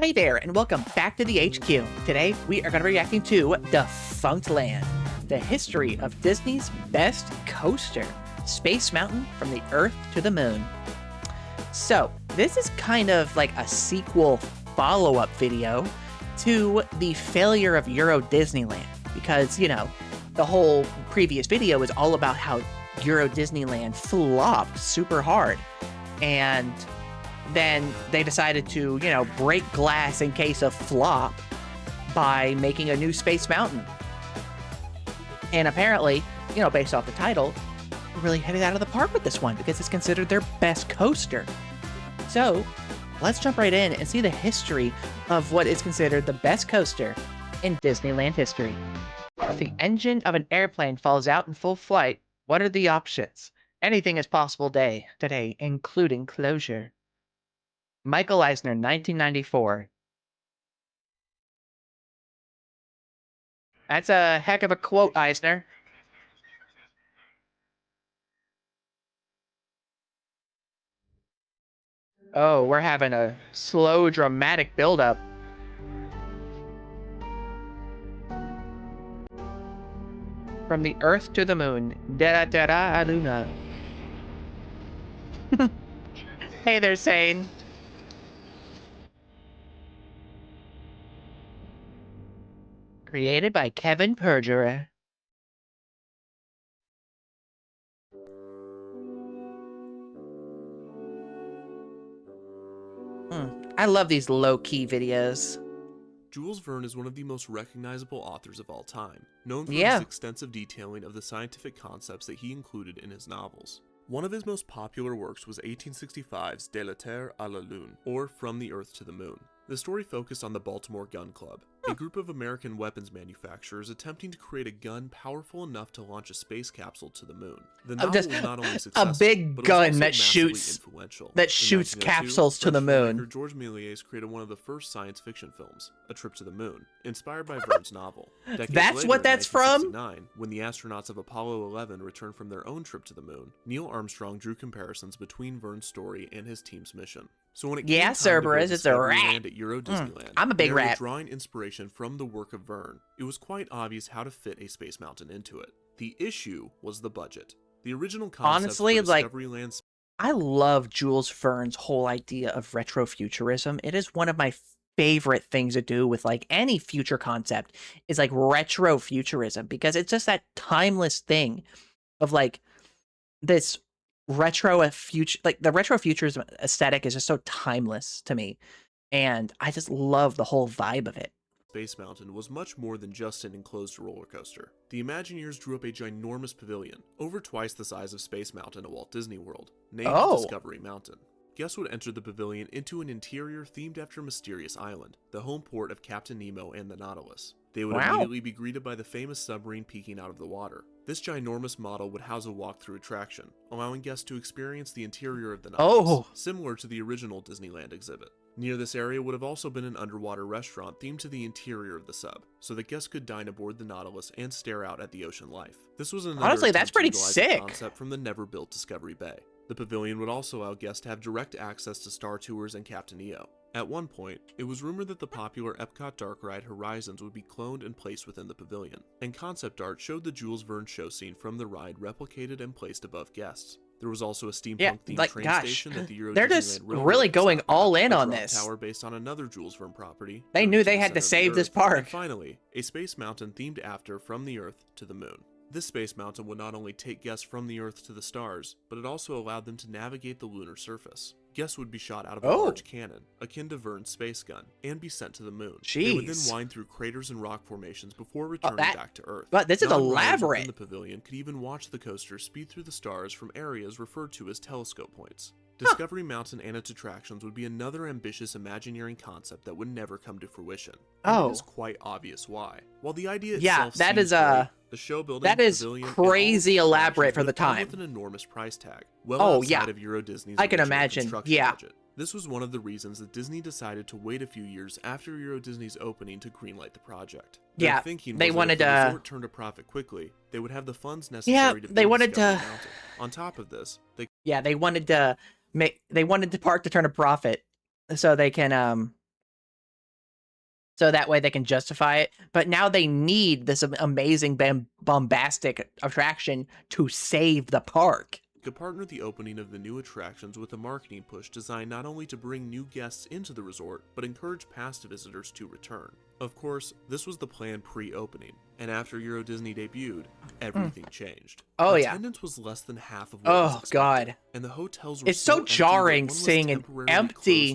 Hi there, and welcome back to the HQ. Today, we are going to be reacting to Defunctland, the history of Disney's best coaster, Space Mountain from the Earth to the Moon. So, this is kind of like a sequel follow-up video to the failure of Euro Disneyland, because, you know, the whole previous video is all about how Euro Disneyland flopped super hard, and then they decided to, you know, break glass in case of flop by making a new Space Mountain. And apparently, you know, based off the title, really hit it out of the park with this one because it's considered their best coaster. So let's jump right in and see the history of what is considered the best coaster in Disneyland history. If the engine of an airplane falls out in full flight, what are the options? Anything is possible today, including closure. Michael Eisner, 1994. That's a heck of a quote, Eisner. Oh, we're having a slow, dramatic build-up. From the Earth to the Moon. Da-da-da-da, Luna. Hey there, Sane. Created by Kevin Perjurer. I love these low-key videos. Jules Verne is one of the most recognizable authors of all time, known for his extensive detailing of the scientific concepts that he included in his novels. One of his most popular works was 1865's De la Terre à la Lune, or From the Earth to the Moon. The story focused on the Baltimore Gun Club, a group of American weapons manufacturers attempting to create a gun powerful enough to launch a space capsule to the moon. The novel was not only successful, a big gun that shoots capsules to the moon. George Méliès created one of the first science fiction films, A Trip to the Moon, inspired by Verne's novel. That's what that's from? When the astronauts of Apollo 11 returned from their own trip to the moon, Neil Armstrong drew comparisons between Verne's story and his team's mission. So when it came time to build it's a rat. At Euro Disneyland, I'm a big rat. Drawing inspiration from the work of Verne, it was quite obvious how to fit a Space Mountain into it. The issue was the budget. The original concept honestly, for Discoveryland. I love Jules Verne's whole idea of retrofuturism. It is one of my favorite things to do with like any future concept is like retrofuturism, because it's just that timeless thing of like this future, like the retrofuturism aesthetic is just so timeless to me, and I just love the whole vibe of it. Space Mountain was much more than just an enclosed roller coaster. The Imagineers drew up a ginormous pavilion, over twice the size of Space Mountain at Walt Disney World, named Discovery Mountain. Guests would enter the pavilion into an interior themed after Mysterious Island, the home port of Captain Nemo and the Nautilus. They would immediately be greeted by the famous submarine peeking out of the water. This ginormous model would house a walk-through attraction, allowing guests to experience the interior of the Nautilus, similar to the original Disneyland exhibit. Near this area would have also been an underwater restaurant themed to the interior of the sub, so that guests could dine aboard the Nautilus and stare out at the ocean life. This was another that's pretty sick concept from the never-built Discovery Bay. The pavilion would also allow guests to have direct access to Star Tours and Captain EO. At one point, it was rumored that the popular Epcot dark ride Horizons would be cloned and placed within the pavilion, and concept art showed the Jules Verne show scene from the ride replicated and placed above guests. There was also a steampunk-themed train station that the Euro they're just really going all in on this. Tower based on another Jules Verne property. They knew they had to save this park. And finally, a Space Mountain themed after From the Earth to the Moon. This Space Mountain would not only take guests from the Earth to the stars, but it also allowed them to navigate the lunar surface. Guests would be shot out of a large cannon, akin to Verne's space gun, and be sent to the moon. They would then wind through craters and rock formations before returning back to Earth. But this is elaborate. The pavilion could even watch the coaster speed through the stars from areas referred to as telescope points. Discovery Mountain and its attractions would be another ambitious Imagineering concept that would never come to fruition. And it is quite obvious why. While the idea itself seems great, the show building, crazy elaborate for the time. With an enormous price tag, outside of Euro Disney's I can imagine. Budget. This was one of the reasons that Disney decided to wait a few years after Euro Disney's opening to greenlight the project. Their thinking was they wanted that if the to resort turned a profit quickly, they would have the funds necessary to build they wanted to Mountain. On top of this, they wanted to park to turn a profit so they can so that way they can justify it. But now they need this amazing bombastic attraction to save the park. Could partner the opening of the new attractions with a marketing push designed not only to bring new guests into the resort, but encourage past visitors to return. Of course, this was the plan pre-opening, and after Euro Disney debuted, everything changed. Oh, Attendance was less than half of what was expected, God. And the hotels were It's so jarring seeing an empty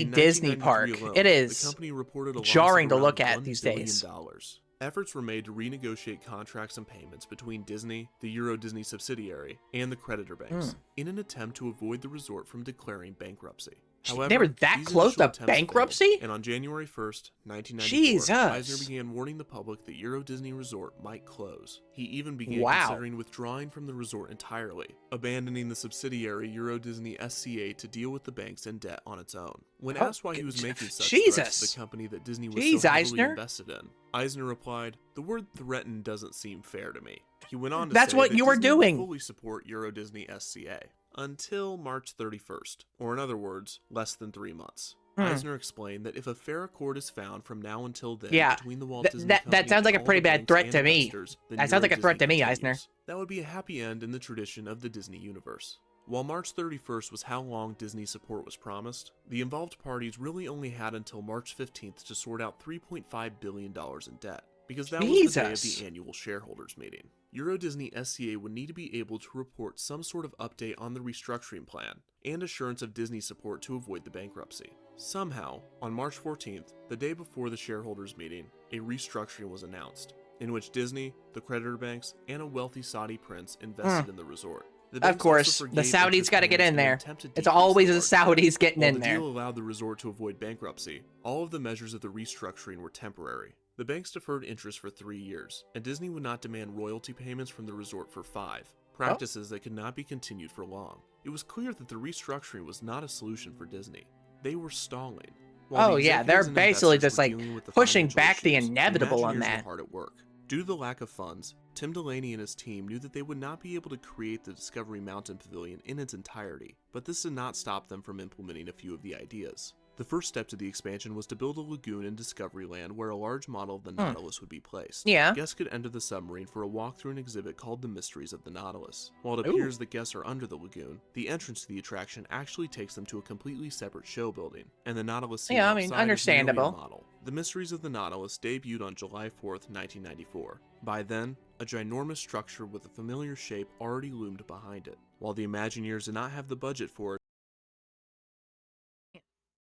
Disney park. Alone, it is the company reported a jarring to loss of look around at $1 these billion. days. Efforts were made to renegotiate contracts and payments between Disney, the Euro Disney subsidiary, and the creditor banks in an attempt to avoid the resort from declaring bankruptcy. However, they were that close to bankruptcy? Failed, and on January 1st, 1994, Eisner began warning the public that Euro Disney Resort might close. He even began considering withdrawing from the resort entirely, abandoning the subsidiary Euro Disney SCA to deal with the banks and debt on its own. When asked why he was making such threats to the company that Disney was so heavily invested in, Eisner replied, "The word threaten doesn't seem fair to me." He went on to say what that you were Disney doing. would fully support Euro Disney SCA. Until March 31st, or in other words, less than 3 months. Eisner explained that if a fair accord is found from now until then between the Walt Disney Company that sounds like a pretty bad threat to me. That sounds like a threat to me, Eisner. That would be a happy end in the tradition of the Disney universe. While March 31st was how long Disney support was promised, the involved parties really only had until March 15th to sort out $3.5 billion in debt, because that was the day of the annual shareholders meeting. Euro Disney SCA would need to be able to report some sort of update on the restructuring plan and assurance of Disney support to avoid the bankruptcy. Somehow, on March 14th, the day before the shareholders meeting, a restructuring was announced, in which Disney, the creditor banks, and a wealthy Saudi prince invested in the resort. Of course, the Saudis got to get in there. It's always the Saudis getting in there. While the deal allowed the resort to avoid bankruptcy, all of the measures of the restructuring were temporary. The banks deferred interest for 3 years, and Disney would not demand royalty payments from the resort for 5, practices that could not be continued for long. It was clear that the restructuring was not a solution for Disney. They were stalling. They're basically just like pushing back the inevitable on that. Hard at work. Due to the lack of funds, Tim Delaney and his team knew that they would not be able to create the Discovery Mountain Pavilion in its entirety, but this did not stop them from implementing a few of the ideas. The first step to the expansion was to build a lagoon in Discoveryland where a large model of the Nautilus would be placed. Guests could enter the submarine for a walk through an exhibit called The Mysteries of the Nautilus. While it appears that guests are under the lagoon, the entrance to the attraction actually takes them to a completely separate show building, and the Nautilus scene understandable. Model. The Mysteries of the Nautilus debuted on July 4th, 1994. By then, a ginormous structure with a familiar shape already loomed behind it. While the Imagineers did not have the budget for it,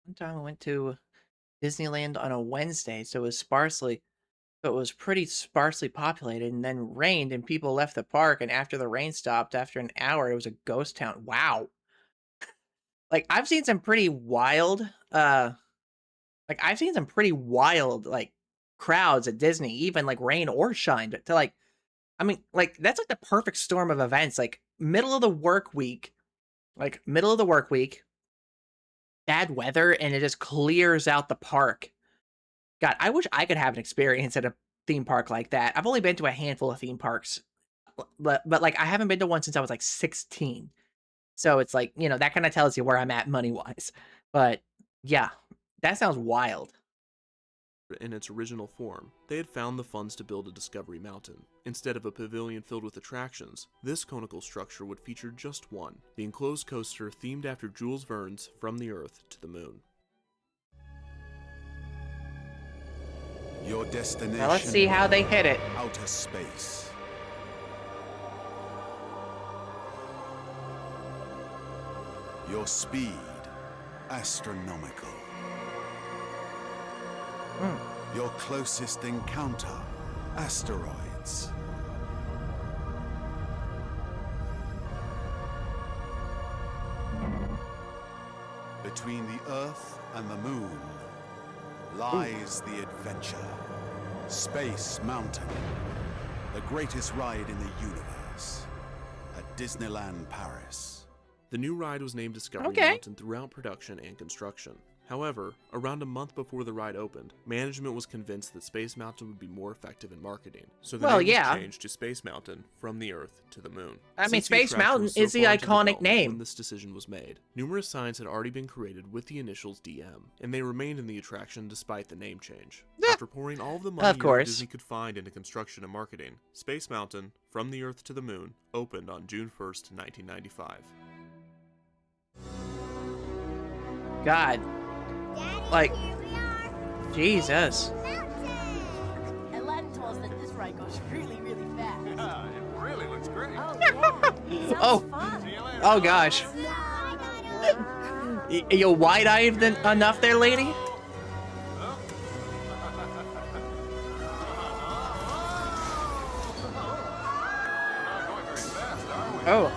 one time I went to Disneyland on a Wednesday, so it was pretty sparsely populated, and then rained, and people left the park, and after the rain stopped, after an hour, it was a ghost town. Wow. Like, I've seen some pretty wild, crowds at Disney, even, like, rain or shine, but that's like the perfect storm of events, like, middle of the work week, bad weather, and it just clears out the park. God, I wish I could have an experience at a theme park like that. I've only been to a handful of theme parks, but like I haven't been to one since I was like 16. So it's like, that kind of tells you where I'm at money-wise. But yeah, that sounds wild. In its original form, they had found the funds to build a Discovery Mountain. Instead of a pavilion filled with attractions, this conical structure would feature just one, the enclosed coaster themed after Jules Verne's From the Earth to the Moon. Your destination. Now let's see how they hit it. Outer space. Your speed, astronomical. Your closest encounter, asteroids. Between the Earth and the Moon lies the adventure. Space Mountain, the greatest ride in the universe, at Disneyland Paris. The new ride was named Discovery Mountain throughout production and construction. However, around a month before the ride opened, management was convinced that Space Mountain would be more effective in marketing, so the name was changed to Space Mountain from the Earth to the Moon. I mean, Space Mountain is the iconic name. When this decision was made, numerous signs had already been created with the initials DM, and they remained in the attraction despite the name change. After pouring all of the money Disney could find into construction and marketing, Space Mountain, from the Earth to the Moon, opened on June 1st, 1995. God. Like, Jesus. Aladdin told us that this ride goes really, really fast. Yeah, it really looks great. Oh, yeah. Sounds fun. See you later. Oh, gosh. You wide-eyed enough there, lady? Oh.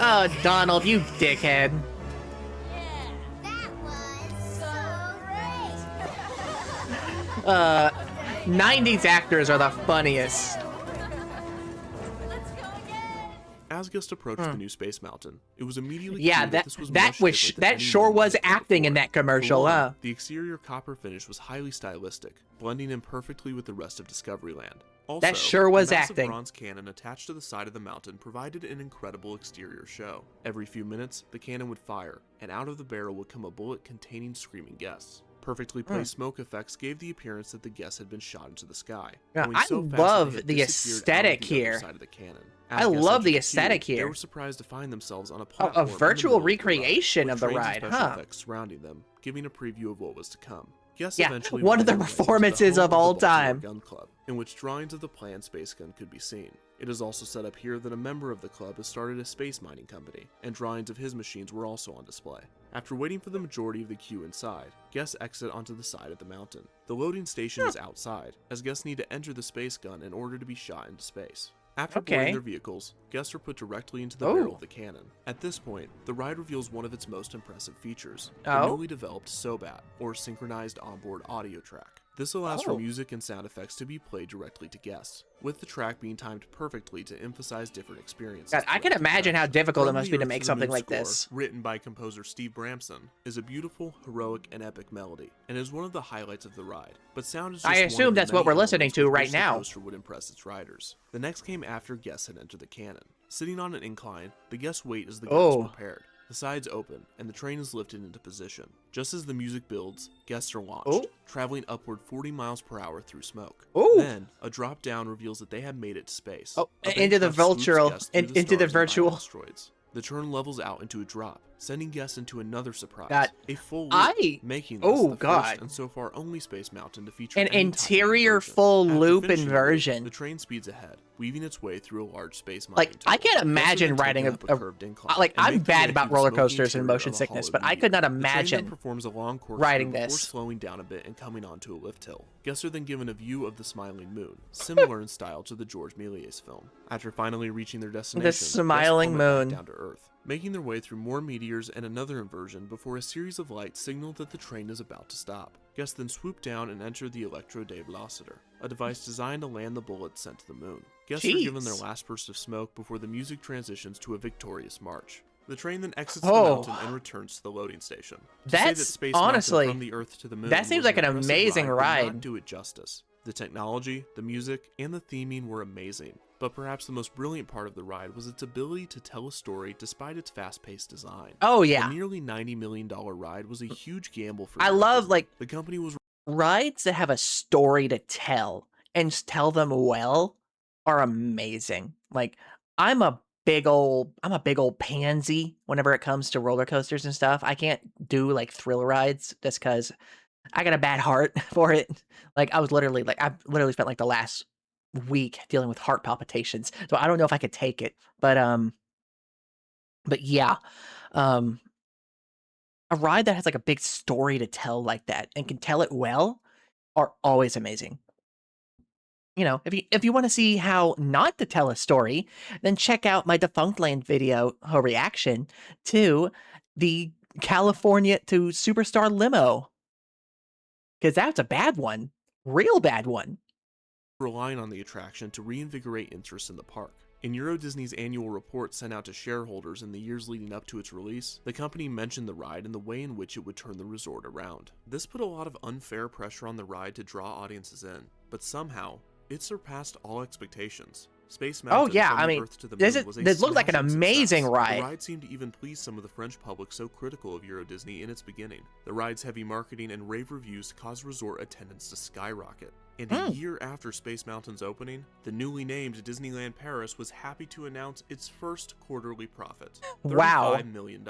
Oh, Donald, you dickhead. Yeah. That was so great. 90s actors are the funniest. Let's go again. As guests approached the new Space Mountain, it was immediately Yeah, clear that this was that much was different than that any sure moment was they'd seen acting in before. that commercial. For one, the exterior copper finish was highly stylistic, blending in perfectly with the rest of Discoveryland. Also, That sure was the massive acting. bronze cannon attached to the side of the mountain provided an incredible exterior show. Every few minutes, the cannon would fire, and out of the barrel would come a bullet containing screaming guests. Perfectly placed smoke effects gave the appearance that the guests had been shot into the sky. Yeah, going I so fast love that the they had disappeared aesthetic out of the other here. side of the cannon. I As guests love entered the queue, aesthetic They here. were surprised to find themselves on a A platform in the virtual middle of the ride, recreation with of the trains and ride, special huh? effects surrounding them, giving a preview of what was to come. Guests Yeah, eventually one of the made their way into performances home of the all Baltimore time. Gun Club, in which drawings of the planned space gun could be seen. It is also set up here that a member of the club has started a space mining company, and drawings of his machines were also on display. After waiting for the majority of the queue inside, guests exit onto the side of the mountain. The loading station is outside, as guests need to enter the space gun in order to be shot into space. After boarding their vehicles, guests are put directly into the barrel of the cannon. At this point, the ride reveals one of its most impressive features, the newly developed SOBAT, or Synchronized Onboard Audio Track. This allows for music and sound effects to be played directly to guests, with the track being timed perfectly to emphasize different experiences. God, I can imagine how difficult it must be to make something like this. Written by composer Steve Bramson, is a beautiful, heroic, and epic melody, and is one of the highlights of the ride. But sound is just I one assume of the that's what many we're listening elements to with right which the now. coaster would impress its riders. The next came after guests had entered the cannon. Sitting on an incline, the guests wait as the gun is prepared. The sides open, and the train is lifted into position. Just as the music builds, guests are launched, traveling upward 40 miles per hour through smoke. Then, a drop down reveals that they have made it to space. Into the virtual, into the virtual. Asteroids. The turn levels out into a drop, sending guests into another surprise. God, a full loop, making this the first and so far only Space Mountain to feature an any interior type of inversion. full After loop finishing the loop, inversion. The train speeds ahead, weaving its way through a large space mining Like, I tunnel. can't imagine Guests are then riding taken up a curved incline like, and I'm make their bad way about through the roller smoky coasters and interior motion of a sickness, hollow but I medium. could not The train then imagine performs a long corkscrew riding before this. slowing down a bit and coming onto a lift hill. Guests are then given a view of the smiling moon, similar in style to the George Méliès film. After finally reaching their destination, guests smiling plummet back moon. down to Earth, making their way through more meteors and another inversion before a series of lights signal that the train is about to stop. Guests then swoop down and enter the Electro-Develocitor, a device designed to land the bullets sent to the moon. Guests are given their last burst of smoke before the music transitions to a victorious march. The train then exits the mountain and returns to the loading station. To say that That's Space Mountain honestly, from the Earth to the moon that seems was like an impressive amazing would ride. not do it justice. The technology, the music, and the theming were amazing, but perhaps the most brilliant part of the ride was its ability to tell a story despite its fast-paced design. Oh yeah, The nearly $90 million ride was a huge gamble for I Walt love Disney. like The company was rides that have a story to tell and tell them well are amazing. Like I'm a big old pansy whenever it comes to roller coasters and stuff. I can't do like thrill rides just because I got a bad heart for it. Like I've literally spent like the last week dealing with heart palpitations. So I don't know if I could take it. But yeah. A ride that has like a big story to tell like that and can tell it well are always amazing. You know, if you want to see how not to tell a story, then check out my Defunctland video reaction to the California to Superstar Limo. Because that's a bad one. Real bad one. relying on the attraction to reinvigorate interest in the park. In Euro Disney's annual report sent out to shareholders in the years leading up to its release, the company mentioned the ride and the way in which it would turn the resort around. This put a lot of unfair pressure on the ride to draw audiences in, but somehow, it surpassed all expectations. Space Mountain Oh yeah, from I the mean, Earth to the this Moon was a looked like an smashing amazing success. ride. The ride seemed to even please some of the French public so critical of Euro Disney in its beginning. The ride's heavy marketing and rave reviews caused resort attendance to skyrocket. And a year after Space Mountain's opening, the newly named Disneyland Paris was happy to announce its first quarterly profit. Wow. $35 million.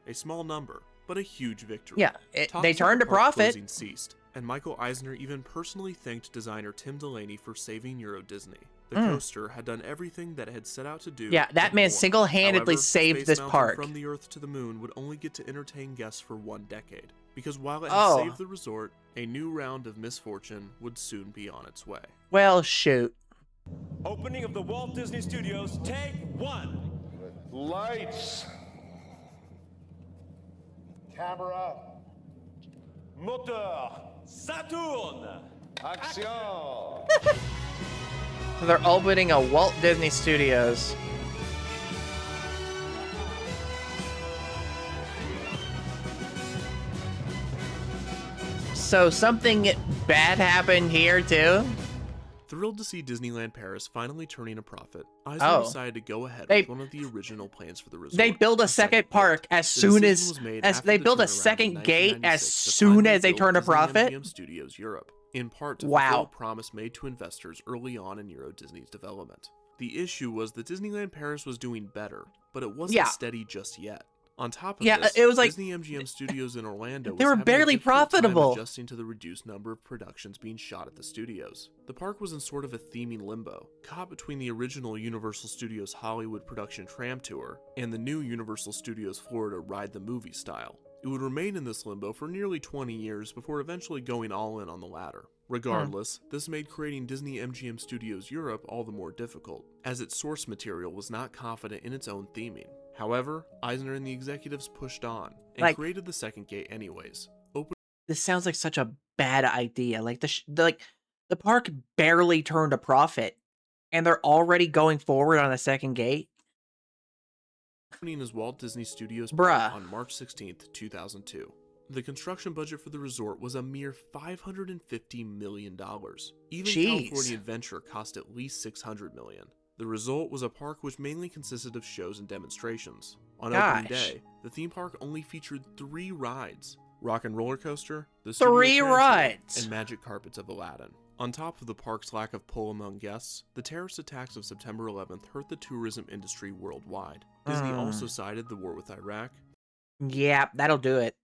A small number, but a huge victory. Yeah, Talks they of turned the a park profit. closing ceased, and Michael Eisner even personally thanked designer Tim Delaney for saving Euro Disney. The coaster had done everything that it had set out to do. Yeah, that and man more. single-handedly However, saved Space this Mountain park. From the Earth to the Moon would only get to entertain guests for 1 decade, because while it had saved the resort, a new round of misfortune would soon be on its way. Well, shoot. Opening of the Walt Disney Studios, take 1. Lights. Camera. Moteur. Saturn. Action. So they're opening a Walt Disney Studios. So something bad happened here too? Thrilled to see Disneyland Paris finally turning a profit, Eisner decided to go ahead with one of the original plans for the resort. They build a second park as soon as they build a second gate as soon as they turn a profit. MGM Studios Europe, in part to fulfill a promise made to investors early on in Euro Disney's development. The issue was that Disneyland Paris was doing better, but it wasn't steady just yet. On top of this, it was like Disney MGM Studios in Orlando they was were having a barely difficult time profitable. adjusting to the reduced number of productions being shot at the studios. The park was in sort of a theming limbo, caught between the original Universal Studios Hollywood production Tram Tour and the new Universal Studios Florida Ride the Movie style. It would remain in this limbo for nearly 20 years before eventually going all in on the latter. Regardless, this made creating Disney MGM Studios Europe all the more difficult, as its source material was not confident in its own theming. However, Eisner and the executives pushed on, and created the second gate anyways. This sounds like such a bad idea. Like the park barely turned a profit, and they're already going forward on a second gate. Opening as Walt Disney Studios Park on March 16th, 2002. The construction budget for the resort was a mere $550 million. Even California Adventure cost at least $600 million. The result was a park which mainly consisted of shows and demonstrations. On opening day, the theme park only featured 3 rides: Rock and Roller Coaster, the Studio rides, and Magic Carpets of Aladdin. On top of the park's lack of pull among guests, the terrorist attacks of September 11th hurt the tourism industry worldwide. Disney also cited the war with Iraq. Yeah, that'll do it.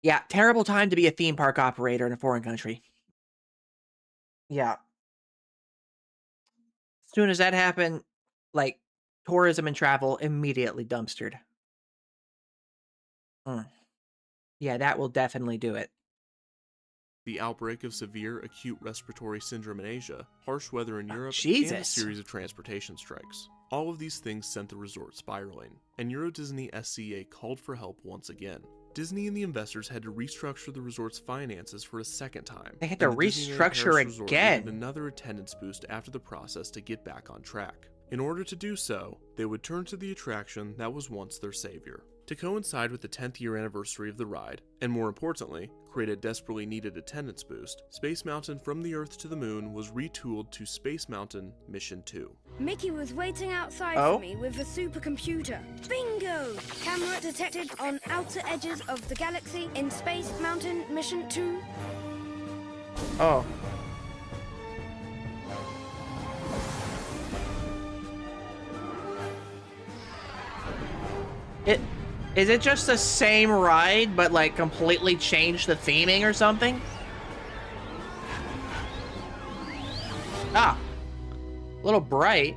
Yeah, terrible time to be a theme park operator in a foreign country. Yeah. As soon as that happened, tourism and travel immediately dumpstered. Yeah, that will definitely do it. The outbreak of severe acute respiratory syndrome in Asia, harsh weather in Europe, Jesus. and a series of transportation strikes. All of these things sent the resort spiraling, and Euro Disney SCA called for help once again. Disney and the investors had to restructure the resort's finances for a second time. They had to restructure again. Needed another attendance boost after the process to get back on track. In order to do so, they would turn to the attraction that was once their savior. To coincide with the 10th year anniversary of the ride, and more importantly, create a desperately needed attendance boost, Space Mountain From the Earth to the Moon was retooled to Space Mountain Mission 2. Mickey was waiting outside for me with a supercomputer. Bingo! Camera detected on outer edges of the galaxy in Space Mountain Mission 2. Oh. Is it just the same ride, but completely changed the theming or something? Ah, a little bright.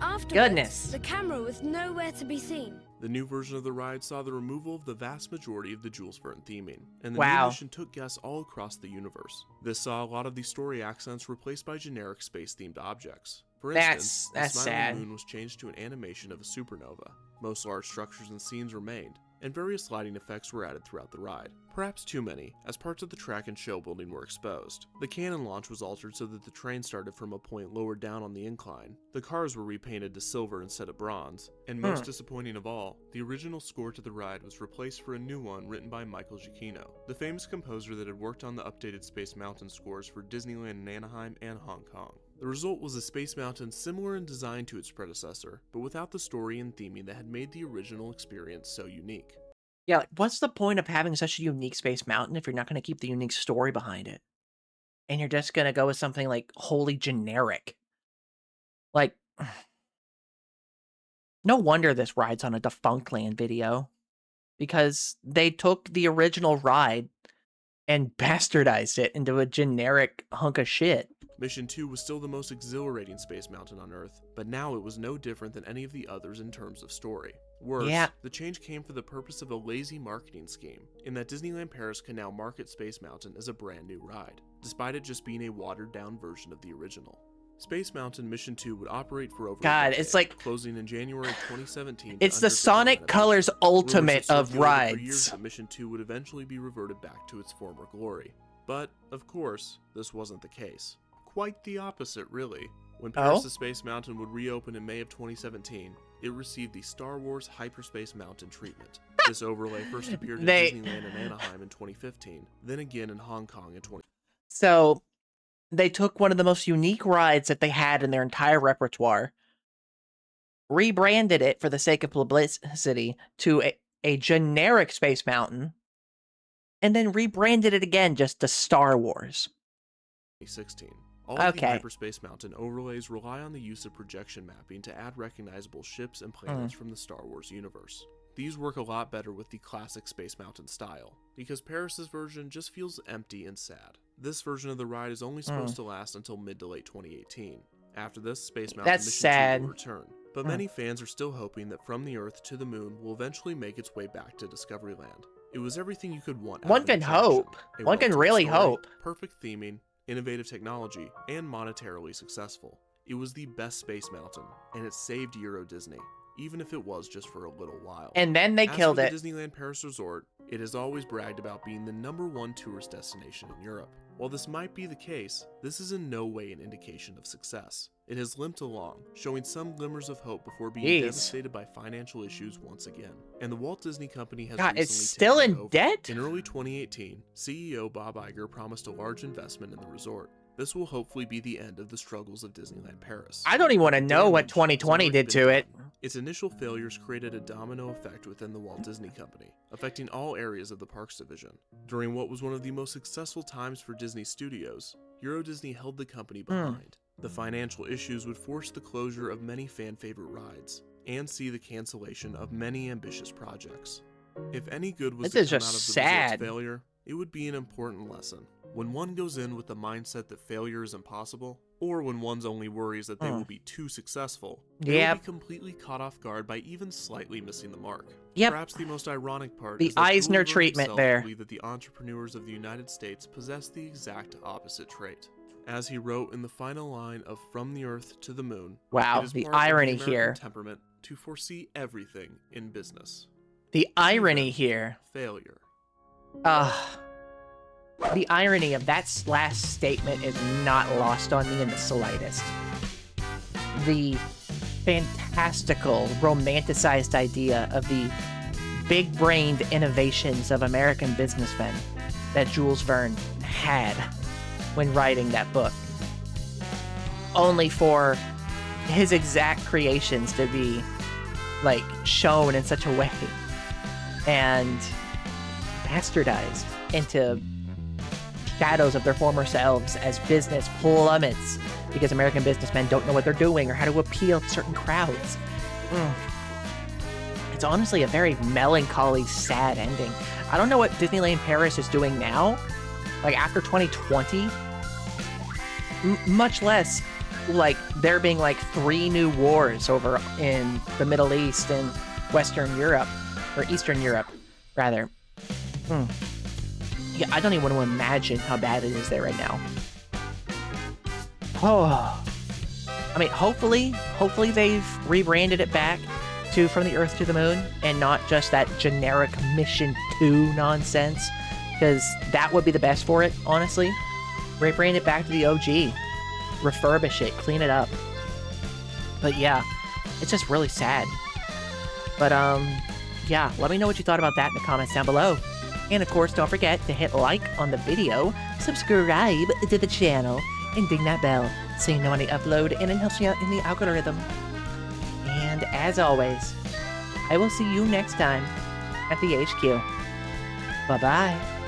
Afterwards, the camera was nowhere to be seen. The new version of the ride saw the removal of the vast majority of the Jules Verne theming, and the new mission took guests all across the universe. This saw a lot of the story accents replaced by generic space-themed objects. For instance, the Smiling Moon was changed to an animation of a supernova. Most large structures and scenes remained, and various lighting effects were added throughout the ride. Perhaps too many, as parts of the track and show building were exposed. The cannon launch was altered so that the train started from a point lower down on the incline. The cars were repainted to silver instead of bronze, and most disappointing of all, the original score to the ride was replaced for a new one written by Michael Giacchino, the famous composer that had worked on the updated Space Mountain scores for Disneyland in Anaheim and Hong Kong. The result was a Space Mountain similar in design to its predecessor, but without the story and theming that had made the original experience so unique. Yeah, like, what's the point of having such a unique Space Mountain if you're not going to keep the unique story behind it? And you're just going to go with something like wholly generic. Like, no wonder this ride's on a Defunctland video, because they took the original ride and bastardized it into a generic hunk of shit. Mission 2 was still the most exhilarating Space Mountain on Earth, but now it was no different than any of the others in terms of story. Worse, the change came for the purpose of a lazy marketing scheme, in that Disneyland Paris can now market Space Mountain as a brand new ride, despite it just being a watered-down version of the original. Space Mountain Mission 2 would operate for over a decade, it's like closing in January 2017. It's the Sonic Colors Ultimate of rides. For years that Mission 2 would eventually be reverted back to its former glory. But, of course, this wasn't the case. Quite the opposite, really. When Paris' Space Mountain would reopen in May of 2017, it received the Star Wars Hyperspace Mountain treatment. This overlay first appeared in Disneyland and Anaheim in 2015, then again in Hong Kong in 20... So, they took one of the most unique rides that they had in their entire repertoire, rebranded it for the sake of publicity to a generic Space Mountain, and then rebranded it again just to Star Wars. 2016. All of the Hyperspace Mountain overlays rely on the use of projection mapping to add recognizable ships and planets from the Star Wars universe. These work a lot better with the classic Space Mountain style, because Paris' version just feels empty and sad. This version of the ride is only supposed to last until mid to late 2018. After this, Space Mountain Mission 2 will return, but many fans are still hoping that From the Earth to the Moon will eventually make its way back to Discoveryland. It was everything you could want. One can hope. One can really hope. Perfect theming, innovative technology, and monetarily successful. It was the best Space Mountain, and it saved Euro Disney, even if it was just for a little while. And then they killed it. The Disneyland Paris Resort, it has always bragged about being the #1 tourist destination in Europe. While this might be the case, this is in no way an indication of success. It has limped along, showing some glimmers of hope before being devastated by financial issues once again. And the Walt Disney Company has recently it's still in over. debt? In early 2018, CEO Bob Iger promised a large investment in the resort. This will hopefully be the end of the struggles of Disneyland Paris. I don't even want to know what 2020 did to it. Its initial failures created a domino effect within the Walt Disney Company, affecting all areas of the parks division. During what was one of the most successful times for Disney Studios, Euro Disney held the company behind. The financial issues would force the closure of many fan-favorite rides, and see the cancellation of many ambitious projects. If any good was to come out of the resort's failure, it would be an important lesson. When one goes in with the mindset that failure is impossible, or when one's only worry is that they will be too successful, they will be completely caught off guard by even slightly missing the mark. Perhaps the most ironic part is that Eisner treatment there. believe that the entrepreneurs of the United States possess the exact opposite trait. As he wrote in the final line of From the Earth to the Moon, wow, it is the part irony of the American here. temperament to foresee everything in business. The irony here. Failure. The irony of that last statement is not lost on me in the slightest. The fantastical, romanticized idea of the big-brained innovations of American businessmen that Jules Verne had when writing that book, only for his exact creations to be, like, shown in such a way and bastardized into shadows of their former selves as business plummets because American businessmen don't know what they're doing or how to appeal to certain crowds. It's honestly a very melancholy, sad ending. I don't know what Disneyland Paris is doing now, like after 2020, much less like there being like 3 new wars over in the Middle East and Western Europe, or Eastern Europe, rather. Yeah, I don't even want to imagine how bad it is there right now. Oh, I mean, hopefully they've rebranded it back to From the Earth to the Moon and not just that generic Mission 2 nonsense, because that would be the best for it, honestly. Bring it back to the OG. Refurbish it, clean it up. But yeah, it's just really sad. But yeah, let me know what you thought about that in the comments down below. And of course, don't forget to hit like on the video, subscribe to the channel, and ding that bell so you know when I upload, and it helps me out in the algorithm. And as always, I will see you next time at the HQ. Bye-bye.